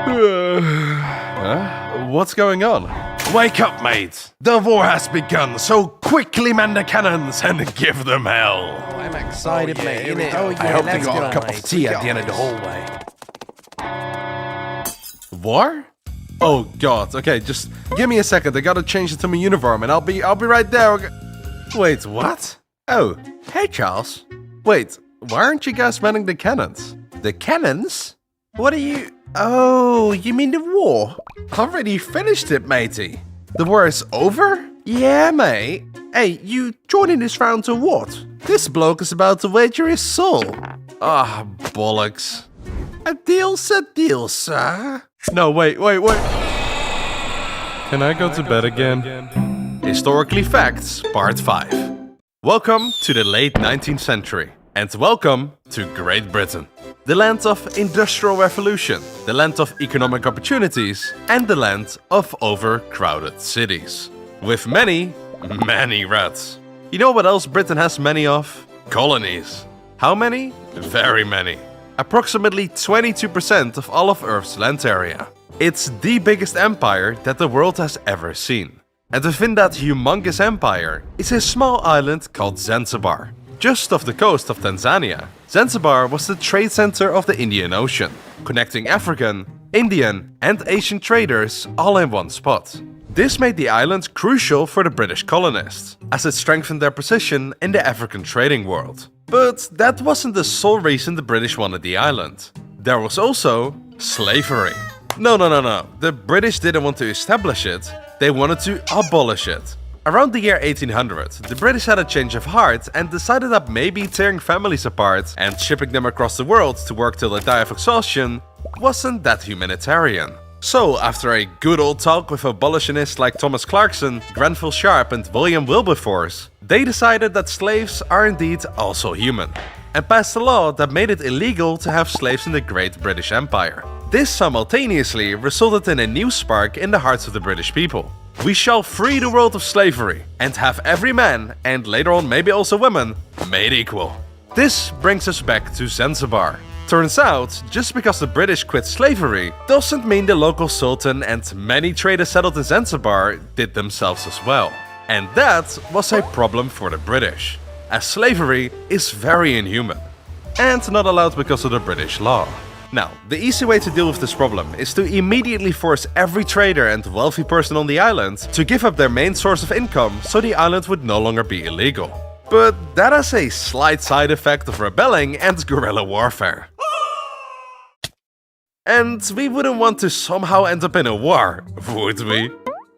Huh? What's going on? Wake up, mate! The war has begun, so quickly man the cannons and give them hell! I'm excited, mate. here we innit? go. Oh, I yeah, hope they let's got go, a cup of mate. tea at the end of the hallway. War? Oh god, okay, just give me a second, I gotta change it to my uniform and I'll be right there. Okay. Wait, what? Oh, hey Charles. Wait, why aren't you guys manning the cannons? The cannons? What are you... Oh, you mean the war? Already finished it, matey. The war is over? Yeah, mate. Hey, you joining this round to what? This bloke is about to wager his soul. Ah, bollocks. A deal's a deal, sir. No, wait. Can I go to bed again? Historically Facts, Part 5. Welcome to the late 19th century. And welcome to Great Britain. The land of industrial revolution, the land of economic opportunities, and the land of overcrowded cities. With many rats. You know what else Britain has many of? Colonies. How many? Very many. Approximately 22% of all of Earth's land area. It's the biggest empire that the world has ever seen. And within that humongous empire is a small island called Zanzibar. Just off the coast of Tanzania, Zanzibar was the trade center of the Indian Ocean, connecting African, Indian, and Asian traders all in one spot. This made the island crucial for the British colonists, as it strengthened their position in the African trading world. But that wasn't the sole reason the British wanted the island. There was also slavery. No. The British didn't want to establish it, they wanted to abolish it. Around the year 1800, the British had a change of heart and decided that maybe tearing families apart and shipping them across the world to work till they die of exhaustion wasn't that humanitarian. So, after a good old talk with abolitionists like Thomas Clarkson, Grenfell Sharp and William Wilberforce, they decided that slaves are indeed also human, and passed a law that made it illegal to have slaves in the Great British Empire. This simultaneously resulted in a new spark in the hearts of the British people. We shall free the world of slavery and have every man, and later on maybe also women, made equal. This brings us back to Zanzibar. Turns out, just because the British quit slavery doesn't mean the local sultan and many traders settled in Zanzibar did themselves as well. And that was a problem for the British, as slavery is very inhuman and not allowed because of the British law. Now, the easy way to deal with this problem is to immediately force every trader and wealthy person on the island to give up their main source of income so the island would no longer be illegal. But that has a slight side effect of rebelling and guerrilla warfare. And we wouldn't want to somehow end up in a war, would we?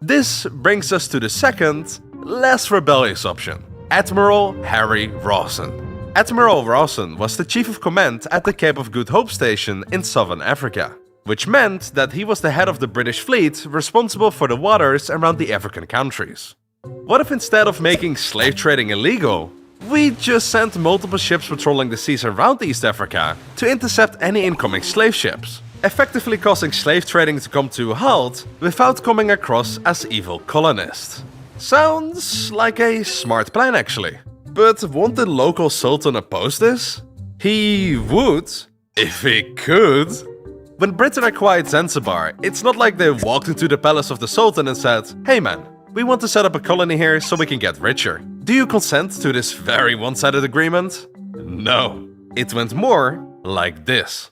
This brings us to the second, less rebellious option. Admiral Harry Rawson. Admiral Rawson was the chief of command at the Cape of Good Hope station in southern Africa, which meant that he was the head of the British fleet responsible for the waters around the African countries. What if instead of making slave trading illegal, we just sent multiple ships patrolling the seas around East Africa to intercept any incoming slave ships, effectively causing slave trading to come to a halt without coming across as evil colonists? Sounds like a smart plan actually. But won't the local sultan oppose this? He would, if he could. When Britain acquired Zanzibar, it's not like they walked into the palace of the sultan and said, "Hey man, we want to set up a colony here so we can get richer. Do you consent to this very one-sided agreement?" No, it went more like this.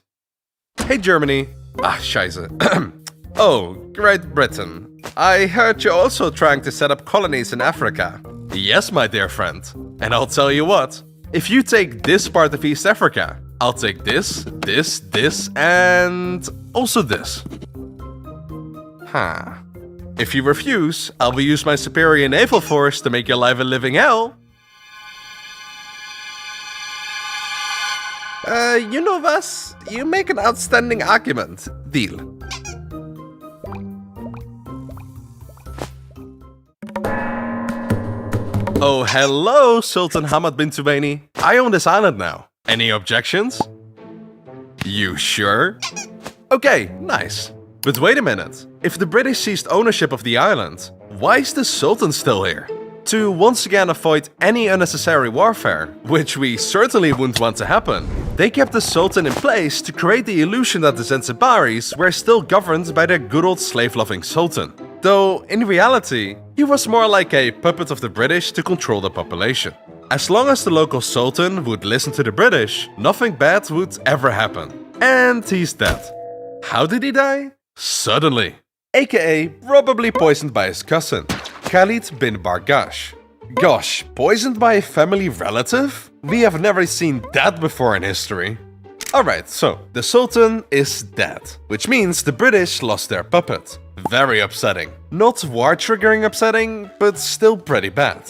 Hey Germany. Scheiße. Oh, Great Britain. I heard you're also trying to set up colonies in Africa. Yes, my dear friend. And I'll tell you what, if you take this part of East Africa, I'll take this, and also this. If you refuse, I will use my superior naval force to make your life a living hell. You know, Vas, you make an outstanding argument. Deal. Oh, hello, Sultan Hamad bin Tuwaini. I own this island now. Any objections? You sure? Okay, nice. But wait a minute. If the British seized ownership of the island, why is the Sultan still here? To once again avoid any unnecessary warfare, which we certainly wouldn't want to happen, They kept the Sultan in place to create the illusion that the Zanzibaris were still governed by their good old slave-loving Sultan. Though, in reality, he was more like a puppet of the British to control the population. As long as the local Sultan would listen to the British, nothing bad would ever happen. And he's dead. How did he die? Suddenly. AKA probably poisoned by his cousin, Khalid bin Bargash. Gosh, poisoned by a family relative? We have never seen that before in history. Alright, so the Sultan is dead, which means the British lost their puppet. Very upsetting. Not war-triggering upsetting, but still pretty bad.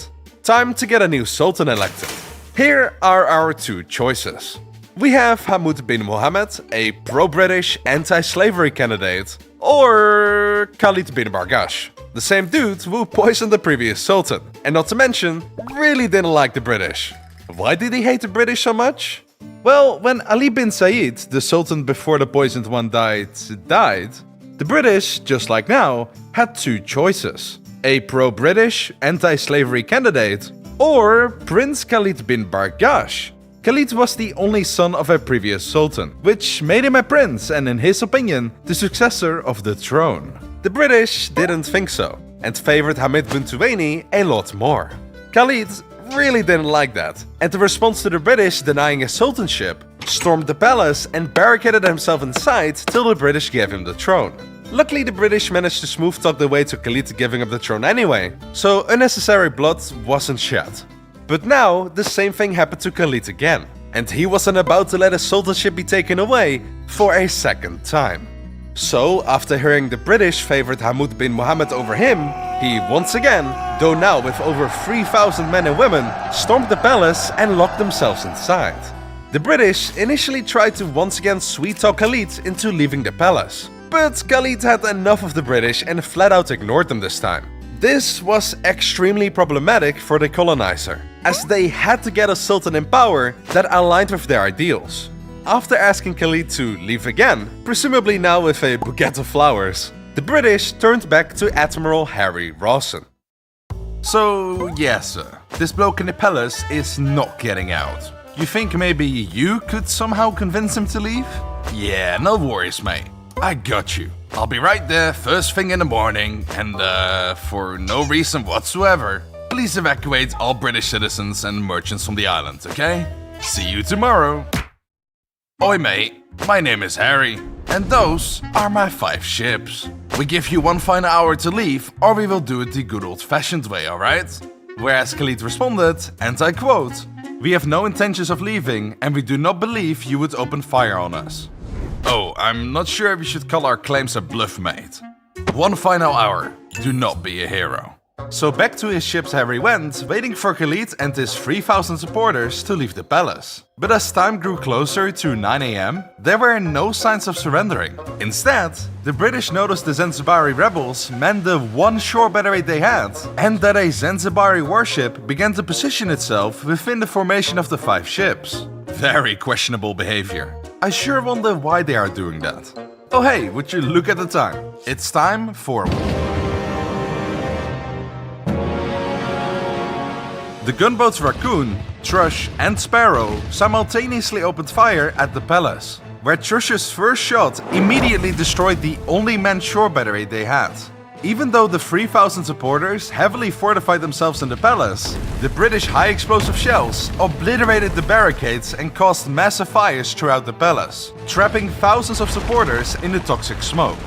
Time to get a new Sultan elected. Here are our two choices. We have Hamud bin Mohammed, a pro-British anti-slavery candidate, or Khalid bin Bargash, the same dude who poisoned the previous Sultan, and not to mention, really didn't like the British. Why did he hate the British so much? Well, when Ali bin Said, the Sultan before the poisoned one died, the British, just like now, had two choices. A pro-British, anti-slavery candidate, or Prince Khalid bin Bargash. Khalid was the only son of a previous Sultan, which made him a prince and, in his opinion, the successor of the throne. The British didn't think so, and favored Hamid bin Tuwaini a lot more. Khalid really didn't like that, and in response to the British denying his sultanship, stormed the palace and barricaded himself inside till the British gave him the throne. Luckily, the British managed to smooth talk their way to Khalid giving up the throne anyway, so unnecessary blood wasn't shed. But now, the same thing happened to Khalid again, and he wasn't about to let his sultanship be taken away for a second time. So, after hearing the British favored Hamud bin Mohammed over him, he once again, though now with over 3,000 men and women, stormed the palace and locked themselves inside. The British initially tried to once again sweet-talk Khalid into leaving the palace, but Khalid had enough of the British and flat out ignored them this time. This was extremely problematic for the colonizer, as they had to get a sultan in power that aligned with their ideals. After asking Khalid to leave again, presumably now with a bouquet of flowers, the British turned back to Admiral Harry Rawson. So, yes sir, this bloke in the palace is not getting out. You think maybe you could somehow convince him to leave? Yeah, no worries mate, I got you. I'll be right there first thing in the morning and for no reason whatsoever, please evacuate all British citizens and merchants from the island, okay? See you tomorrow. Oi mate, my name is Harry, and those are my 5 ships. We give you one final hour to leave, or we will do it the good old-fashioned way, alright? Whereas Khalid responded, and I quote, "We have no intentions of leaving, and we do not believe you would open fire on us." Oh, I'm not sure if we should call our claims a bluff, mate. One final hour, do not be a hero. So back to his ships Harry went, waiting for Khalid and his 3,000 supporters to leave the palace. But as time grew closer to 9 AM, there were no signs of surrendering. Instead, the British noticed the Zanzibari rebels manned the one shore battery they had, and that a Zanzibari warship began to position itself within the formation of the 5 ships. Very questionable behavior. I sure wonder why they are doing that. Oh hey, would you look at the time? It's time for... The gunboats Raccoon, Thrush and Sparrow simultaneously opened fire at the palace, where Thrush's first shot immediately destroyed the only manned shore battery they had. Even though the 3,000 supporters heavily fortified themselves in the palace, the British high-explosive shells obliterated the barricades and caused massive fires throughout the palace, trapping thousands of supporters in the toxic smoke.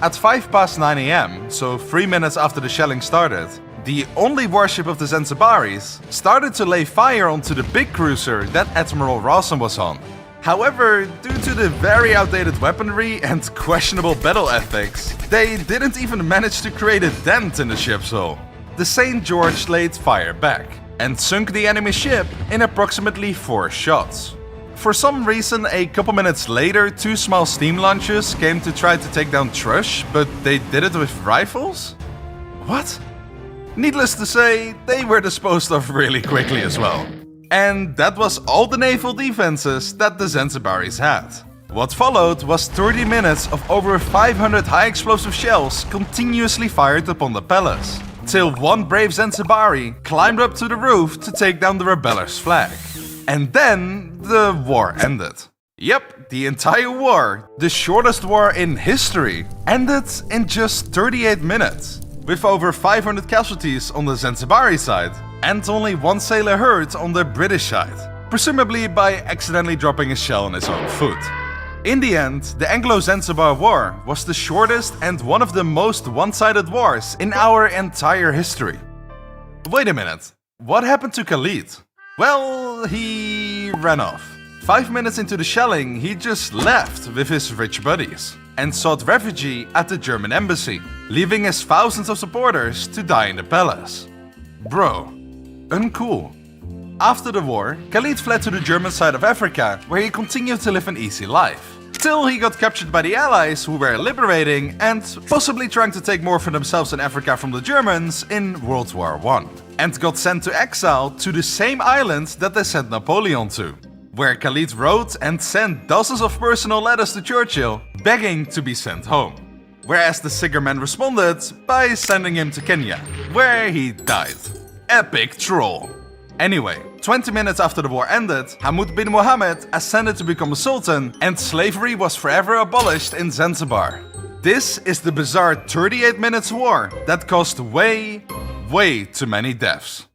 At 9 AM, so 3 minutes after the shelling started, the only warship of the Zanzibaris started to lay fire onto the big cruiser that Admiral Rawson was on. However, due to the very outdated weaponry and questionable battle ethics, they didn't even manage to create a dent in the ship's hull. The St. George laid fire back and sunk the enemy ship in approximately 4 shots. For some reason, a couple minutes later, 2 small steam launches came to try to take down Thrush, but they did it with rifles? What? Needless to say, they were disposed of really quickly as well. And that was all the naval defenses that the Zanzibaris had. What followed was 30 minutes of over 500 high-explosive shells continuously fired upon the palace, till one brave Zanzibari climbed up to the roof to take down the rebellers' flag. And then the war ended. Yep, the entire war, the shortest war in history, ended in just 38 minutes, with over 500 casualties on the Zanzibari side and only one sailor hurt on the British side, presumably by accidentally dropping a shell on his own foot. In the end, the Anglo-Zanzibar War was the shortest and one of the most one-sided wars in our entire history. Wait a minute, what happened to Khalid? Well, he ran off. 5 minutes into the shelling, he just left with his rich buddies and sought refuge at the German embassy, leaving his thousands of supporters to die in the palace. Bro, uncool. After the war, Khalid fled to the German side of Africa, where he continued to live an easy life. Till he got captured by the Allies, who were liberating and possibly trying to take more for themselves in Africa from the Germans in World War I, and got sent to exile to the same island that they sent Napoleon to, where Khalid wrote and sent dozens of personal letters to Churchill, begging to be sent home. Whereas the Sigar man responded by sending him to Kenya, where he died. Epic troll. Anyway, 20 minutes after the war ended, Hamud bin Mohammed ascended to become a sultan, and slavery was forever abolished in Zanzibar. This is the bizarre 38 minutes war that caused way too many deaths.